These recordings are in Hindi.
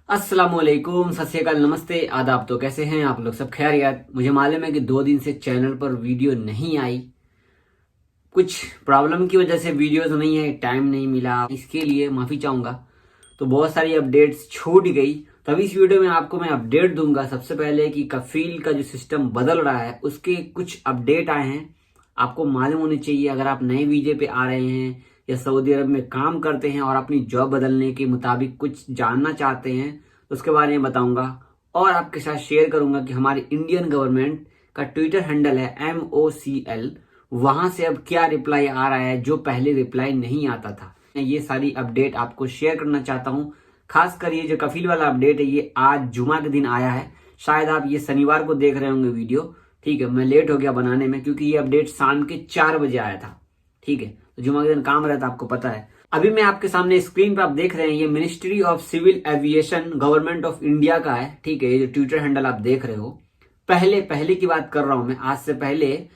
अस्सलामुअलैकुम, सत श्री अकाल, नमस्ते, आदाब। तो कैसे हैं आप लोग? सब खैरियत? मुझे मालूम है कि 2 दिन से चैनल पर वीडियो नहीं आई, कुछ प्रॉब्लम की वजह से वीडियोस नहीं है, टाइम नहीं मिला, इसके लिए माफ़ी चाहूँगा। तो बहुत सारी अपडेट्स छूट गई, तो अभी इस वीडियो में आपको मैं अपडेट दूंगा। सबसे पहले कि कफील का जो सिस्टम बदल रहा है उसके कुछ अपडेट आए हैं, आपको मालूम होनी चाहिए। अगर आप नए वीजे पे आ रहे हैं या सऊदी अरब में काम करते हैं और अपनी जॉब बदलने के मुताबिक कुछ जानना चाहते हैं तो उसके बारे में बताऊंगा। और आपके साथ शेयर करूंगा कि हमारी इंडियन गवर्नमेंट का ट्विटर हैंडल है MOCL, वहां से अब क्या रिप्लाई आ रहा है जो पहले रिप्लाई नहीं आता था। ये सारी अपडेट आपको शेयर करना चाहता हूँ। खासकर ये जो कफील वाला अपडेट है ये आज जुमा के दिन आया है, शायद आप ये शनिवार को देख रहे होंगे वीडियो। ठीक है, मैं लेट हो गया बनाने में क्योंकि ये अपडेट शाम के 4 बजे आया था। ठीक है, तो जुमा के दिन काम रहता, आपको पता है। अभी मैं आपके सामने स्क्रीन पर आप देख रहे हैं, ये ministry of civil aviation government of India का है। ठीक है, ये जो ट्विटर हैंडल आप देख रहे हो, पहले की बात कर रहा हूं मैं, आज से पहले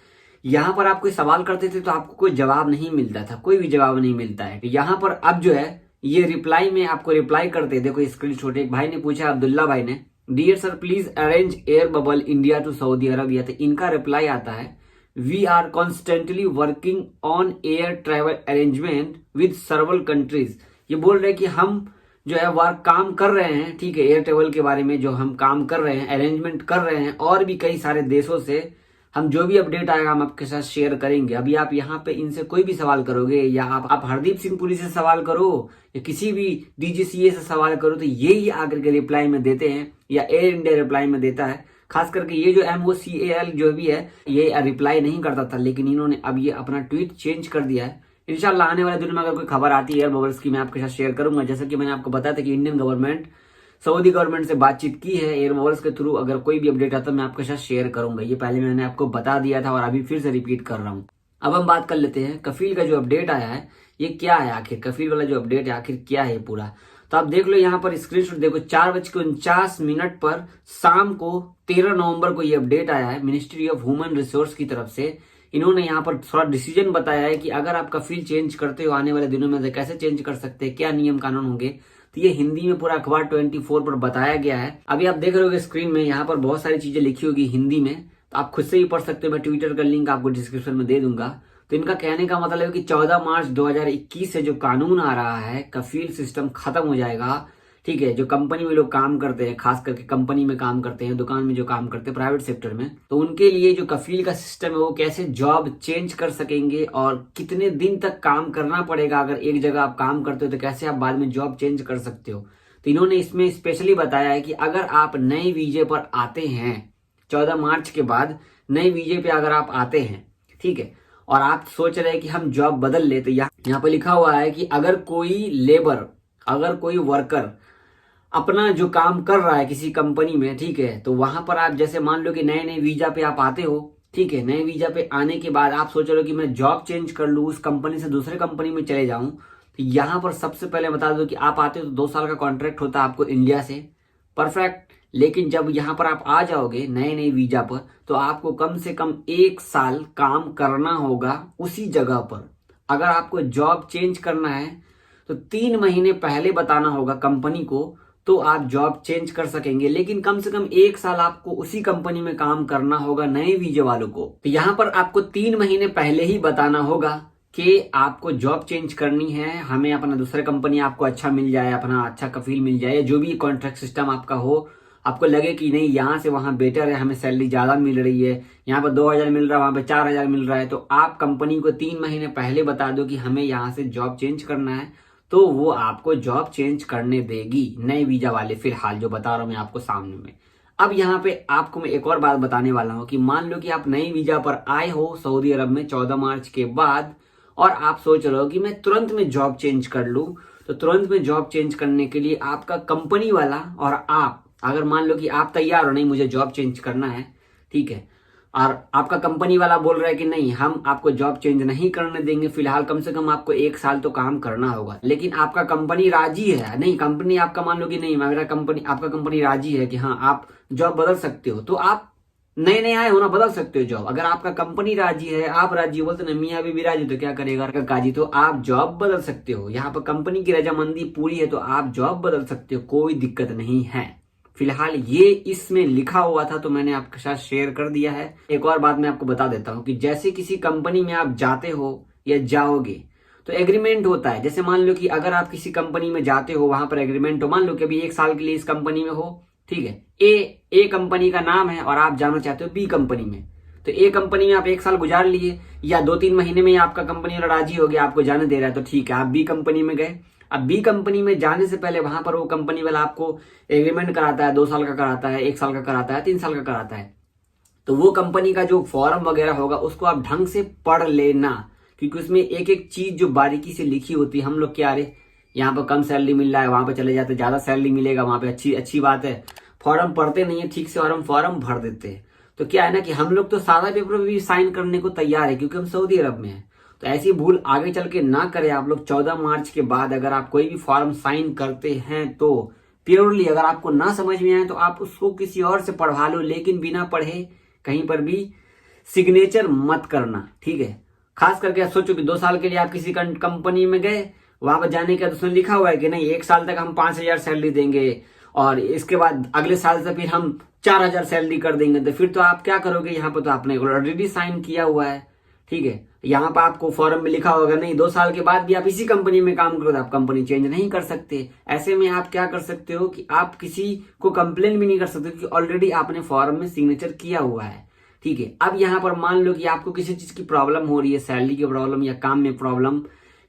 यहां पर आप कोई सवाल करते थे तो आपको कोई जवाब नहीं मिलता था, कोई भी जवाब नहीं मिलता है। यहां पर अब जो है ये रिप्लाई में आपको रिप्लाई करते, देखो स्क्रीनशॉट, एक भाई ने पूछा, अब्दुल्ला भाई ने, dear sir please arrange air bubble India to Saudi Arabia. तो इनका रिप्लाई आता है, we are constantly working on air travel arrangement with several countries. ये बोल रहे कि हम जो है वर्क काम कर रहे हैं, ठीक है, एयर ट्रेवल के बारे में जो हम काम कर रहे हैं, अरेंजमेंट कर रहे हैं और भी कई सारे देशों से। हम जो भी अपडेट आएगा हम आपके साथ शेयर करेंगे। अभी आप यहाँ पे इनसे कोई भी सवाल करोगे या आप हरदीप सिंह पुरी से सवाल करो या किसी भी DGCA से सवाल करो तो ये ही आकर के रिप्लाई में देते हैं या एयर इंडिया रिप्लाई में देता है। खास करके ये जो MOCL जो भी है ये रिप्लाई नहीं करता था, लेकिन इन्होंने अब ये अपना ट्वीट चेंज कर दिया है। इंशाल्लाह आने वाले दिनों में अगर कोई खबर आती है एयर बबल्स की, मैं आपके साथ शेयर करूंगा। जैसा कि मैंने आपको बताया था कि इंडियन गवर्नमेंट सऊदी गवर्नमेंट से बातचीत की है एयर बबल्स के थ्रू। अगर कोई भी अपडेट आता है मैं आपके साथ शेयर करूंगा। ये पहले मैंने आपको बता दिया था और अभी फिर से रिपीट कर रहा हूँ। अब हम बात कर लेते हैं कफील का जो अपडेट आया है ये क्या है आखिर, कफील वाला जो अपडेट है आखिर क्या है पूरा। तो आप देख लो यहाँ पर स्क्रीनशॉट देखो, 4:49 पर शाम को 13 नवंबर को ये अपडेट आया है मिनिस्ट्री ऑफ ह्यूमन रिसोर्स की तरफ से। इन्होंने यहाँ पर थोड़ा डिसीजन बताया है कि अगर आप कफील चेंज करते हो आने वाले दिनों में तो कैसे चेंज कर सकते हैं, क्या नियम कानून होंगे। तो ये हिंदी में पूरा अखबार 24 पर बताया गया है। अभी आप देख रहे होगे स्क्रीन में, यहाँ पर बहुत सारी चीजें लिखी होगी हिंदी में, तो आप खुद से ही पढ़ सकते हो। मैं ट्विटर का लिंक आपको डिस्क्रिप्शन में दे दूंगा। तो इनका कहने का मतलब है कि 14 मार्च 2021 से जो कानून आ रहा है, कफील सिस्टम खत्म हो जाएगा। ठीक है, जो कंपनी में लोग काम करते हैं, खास करके कंपनी में काम करते हैं, दुकान में जो काम करते हैं प्राइवेट सेक्टर में, तो उनके लिए जो कफील का सिस्टम है वो कैसे जॉब चेंज कर सकेंगे और कितने दिन तक काम करना पड़ेगा। अगर एक जगह आप काम करते हो तो कैसे आप बाद में जॉब चेंज कर सकते हो। तो इन्होंने इसमें स्पेशली बताया है कि अगर आप नए वीजे पर आते हैं 14 मार्च के बाद, नए वीजे पे अगर आप आते हैं, ठीक है, और आप सोच रहे हैं कि हम जॉब बदल ले, तो यहाँ पे लिखा हुआ है कि अगर कोई लेबर, अगर कोई वर्कर अपना जो काम कर रहा है किसी कंपनी में, ठीक है, तो वहां पर आप जैसे मान लो कि नए नए वीजा पे आप आते हो, ठीक है, नए वीजा पे आने के बाद आप सोच रहे हो कि मैं जॉब चेंज कर लूँ, उस कंपनी से दूसरे कंपनी में चले जाऊं। तो यहाँ पर सबसे पहले बता दो कि आप आते हो तो 2 साल का कॉन्ट्रैक्ट होता है आपको इंडिया से, परफेक्ट। लेकिन जब यहाँ पर आप आ जाओगे नए नए वीजा पर तो आपको कम से कम 1 साल काम करना होगा उसी जगह पर। अगर आपको जॉब चेंज करना है तो 3 महीने पहले बताना होगा कंपनी को, तो आप जॉब चेंज कर सकेंगे। लेकिन कम से कम 1 साल आपको उसी कंपनी में काम करना होगा नए वीजे वालों को। तो यहाँ पर आपको 3 महीने पहले ही बताना होगा कि आपको जॉब चेंज करनी है, हमें अपना दूसरा कंपनी आपको अच्छा मिल जाए, अपना अच्छा कफील मिल जाए, जो भी कॉन्ट्रैक्ट सिस्टम आपका हो, आपको लगे कि नहीं यहाँ से वहां बेटर है, हमें सैलरी ज्यादा मिल रही है, यहाँ पर 2,000 मिल रहा है वहां पर 4,000 मिल रहा है, तो आप कंपनी को 3 महीने पहले बता दो कि हमें यहाँ से जॉब चेंज करना है, तो वो आपको जॉब चेंज करने देगी नए वीजा वाले। फिलहाल जो बता रहा हूं मैं आपको सामने में। अब यहाँ पे आपको मैं एक और बात बताने वाला हूं कि मान लो कि आप नए वीजा पर आए हो सऊदी अरब में 14 मार्च के बाद और आप सोच रहे हो कि मैं तुरंत में जॉब चेंज कर लूं। तो तुरंत में जॉब चेंज करने के लिए आपका कंपनी वाला और आप, अगर मान लो कि आप तैयार हो, नहीं मुझे जॉब चेंज करना है, ठीक है, और आपका कंपनी वाला बोल रहा है कि नहीं हम आपको जॉब चेंज नहीं करने देंगे, फिलहाल कम से कम आपको 1 साल तो काम करना होगा, लेकिन आपका कंपनी राजी है, नहीं कंपनी आपका मान लो कि नहीं मेरा कंपनी, आपका कंपनी राजी है कि हाँ आप जॉब बदल सकते हो, तो आप नए नए आए हो ना, बदल सकते हो जॉब। अगर आपका कंपनी राजी है, आप राजी हो, बोलते ना मियाँ बीबी राजी, तो क्या करेगा काजी, तो आप जॉब बदल सकते हो। यहाँ पर कंपनी की रजामंदी पूरी है तो आप जॉब बदल सकते हो, कोई दिक्कत नहीं है। फिलहाल ये इसमें लिखा हुआ था तो मैंने आपके साथ शेयर कर दिया है। एक और बात मैं आपको बता देता हूँ कि जैसे किसी कंपनी में आप जाते हो या जाओगे तो एग्रीमेंट होता है। जैसे मान लो कि अगर आप किसी कंपनी में जाते हो, वहां पर एग्रीमेंट हो, मान लो कि अभी 1 साल के लिए इस कंपनी में हो, ठीक है, ए कंपनी का नाम है और आप जाना चाहते हो बी कंपनी में, तो ए कंपनी में आप 1 साल गुजार लिए या 2-3 महीने में ही आपका कंपनी वाला राजी हो गया, आपको जाने दे रहा है, तो ठीक है, आप बी कंपनी में गए। अब बी कंपनी में जाने से पहले वहां पर वो कंपनी वाला आपको एग्रीमेंट कराता है, 2 साल का कराता है, 1 साल का कराता है, 3 साल का कराता है। तो वो कंपनी का जो फॉर्म वगैरह होगा उसको आप ढंग से पढ़ लेना, क्योंकि उसमें एक एक चीज जो बारीकी से लिखी होती है। हम लोग क्या, अरे यहाँ पर कम सैलरी मिल रहा है, वहां पर चले जाते, ज्यादा सैलरी मिलेगा वहां पे, अच्छी अच्छी बात है, फॉर्म पढ़ते नहीं है ठीक से और हम फॉर्म भर देते हैं। तो क्या है ना कि हम लोग तो सादा पेपर में भी साइन करने को तैयार है क्योंकि हम सऊदी अरब में हैं। तो ऐसी भूल आगे चल के ना करें आप लोग। 14 मार्च के बाद अगर आप कोई भी फॉर्म साइन करते हैं तो प्योरली अगर आपको ना समझ में आए तो आप उसको किसी और से पढ़वा लो, लेकिन बिना पढ़े कहीं पर भी सिग्नेचर मत करना, ठीक है। खास करके आप सोचो कि 2 साल के लिए आप किसी कंपनी में गए, वहां पर जाने के बाद उसमें लिखा हुआ है कि नहीं 1 साल तक हम 5,000 सैलरी देंगे और इसके बाद अगले साल से फिर हम 4,000 सैलरी कर देंगे, तो फिर तो आप क्या करोगे। यहाँ पर तो आपने ऑलरेडी साइन किया हुआ है, ठीक है। यहाँ पर आपको फॉर्म में लिखा होगा नहीं 2 साल के बाद भी आप इसी कंपनी में काम करो, तो आप कंपनी चेंज नहीं कर सकते। ऐसे में आप क्या कर सकते हो कि आप किसी को कंप्लेन भी नहीं कर सकते क्योंकि ऑलरेडी आपने फॉर्म में सिग्नेचर किया हुआ है, ठीक है। अब यहाँ पर मान लो कि आपको किसी चीज की प्रॉब्लम हो रही है, सैलरी की प्रॉब्लम या काम में प्रॉब्लम,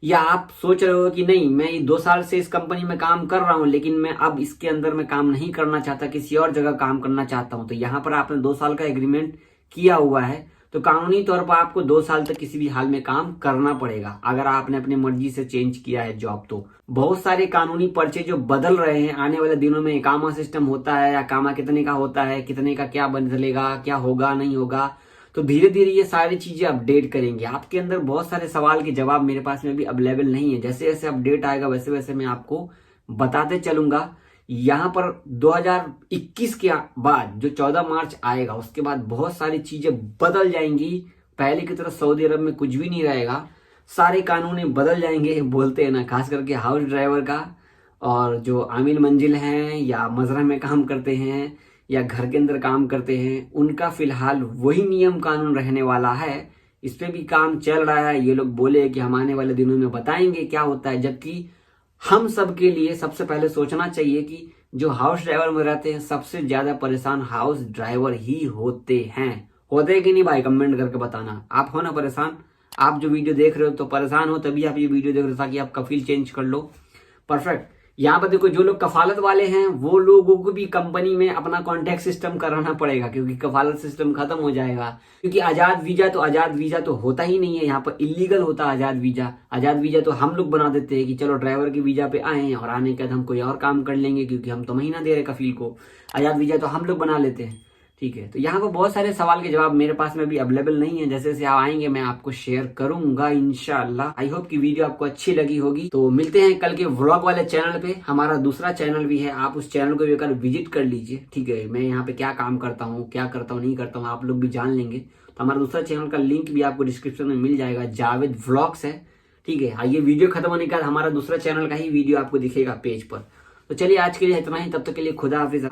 या आप सोच रहे हो कि नहीं मैं ये 2 साल से इस कंपनी में काम कर रहा हूं लेकिन मैं अब इसके अंदर में काम नहीं करना चाहता, किसी और जगह काम करना चाहता हूं, तो यहाँ पर आपने 2 साल का एग्रीमेंट किया हुआ है तो कानूनी तौर पर आपको 2 साल तक किसी भी हाल में काम करना पड़ेगा। अगर आपने अपनी मर्जी से चेंज किया है जॉब, तो बहुत सारे कानूनी पर्चे जो बदल रहे हैं आने वाले दिनों में, इकामा सिस्टम होता है, इकामा कितने का होता है, कितने का क्या बदलेगा, क्या होगा नहीं होगा, तो धीरे धीरे ये सारी चीजें अपडेट करेंगे। आपके अंदर बहुत सारे सवाल के जवाब मेरे पास में भी अवेलेबल नहीं है, जैसे जैसे अपडेट आएगा वैसे वैसे मैं आपको बताते चलूंगा। यहाँ पर 2021 के बाद जो 14 मार्च आएगा उसके बाद बहुत सारी चीजें बदल जाएंगी। पहले की तरह सऊदी अरब में कुछ भी नहीं रहेगा, सारे कानून बदल जाएंगे। बोलते हैं ना, खास करके हाउस ड्राइवर का और जो आमिल मंजिल हैं या मजरा में काम करते हैं या घर के अंदर काम करते हैं, उनका फिलहाल वही नियम कानून रहने वाला है। इस पे भी काम चल रहा है। ये लोग बोले कि हम आने वाले दिनों में बताएंगे क्या होता है, जबकि हम सब के लिए सबसे पहले सोचना चाहिए कि जो हाउस ड्राइवर में रहते हैं सबसे ज्यादा परेशान हाउस ड्राइवर ही होते हैं। होते हैं कि नहीं भाई, कमेंट करके बताना। आप हो ना परेशान? आप जो वीडियो देख रहे हो तो परेशान हो तभी आप ये वीडियो देख रहे हो ताकि आप कफील चेंज कर लो। परफेक्ट। यहाँ पर देखो, जो लोग कफालत वाले हैं वो लोगों को भी कंपनी में अपना कॉन्टैक्ट सिस्टम कराना पड़ेगा क्योंकि कफालत सिस्टम खत्म हो जाएगा। क्योंकि आजाद वीजा तो होता ही नहीं है, यहाँ पर इलीगल होता है आजाद वीजा। आजाद वीजा तो हम लोग बना देते हैं कि चलो ड्राइवर की वीजा पे आए और आने के बाद हम कोई और काम कर लेंगे क्योंकि हम तो महीना दे रहे कफील को। आजाद वीजा तो हम लोग बना लेते हैं, ठीक है। तो यहाँ पर बहुत सारे सवाल के जवाब मेरे पास में भी अवेलेबल नहीं है, जैसे जैसे आएंगे मैं आपको शेयर करूंगा इंशाल्लाह। आई होप कि वीडियो आपको अच्छी लगी होगी। तो मिलते हैं कल के व्लॉग वाले चैनल पे। हमारा दूसरा चैनल भी है, आप उस चैनल को भी एक विजिट कर लीजिए, ठीक है। मैं यहाँ पे क्या काम करता हूँ, क्या करता हूँ, नहीं करता हूँ, आप लोग भी जान लेंगे। तो हमारा दूसरा चैनल का लिंक भी आपको डिस्क्रिप्शन में मिल जाएगा, जावेद व्लॉग्स है, ठीक है। ये वीडियो खत्म होने के बाद हमारा दूसरा चैनल का ही वीडियो आपको दिखेगा पेज पर। तो चलिए आज के लिए इतना ही, तब तक के लिए खुदा हाफिज।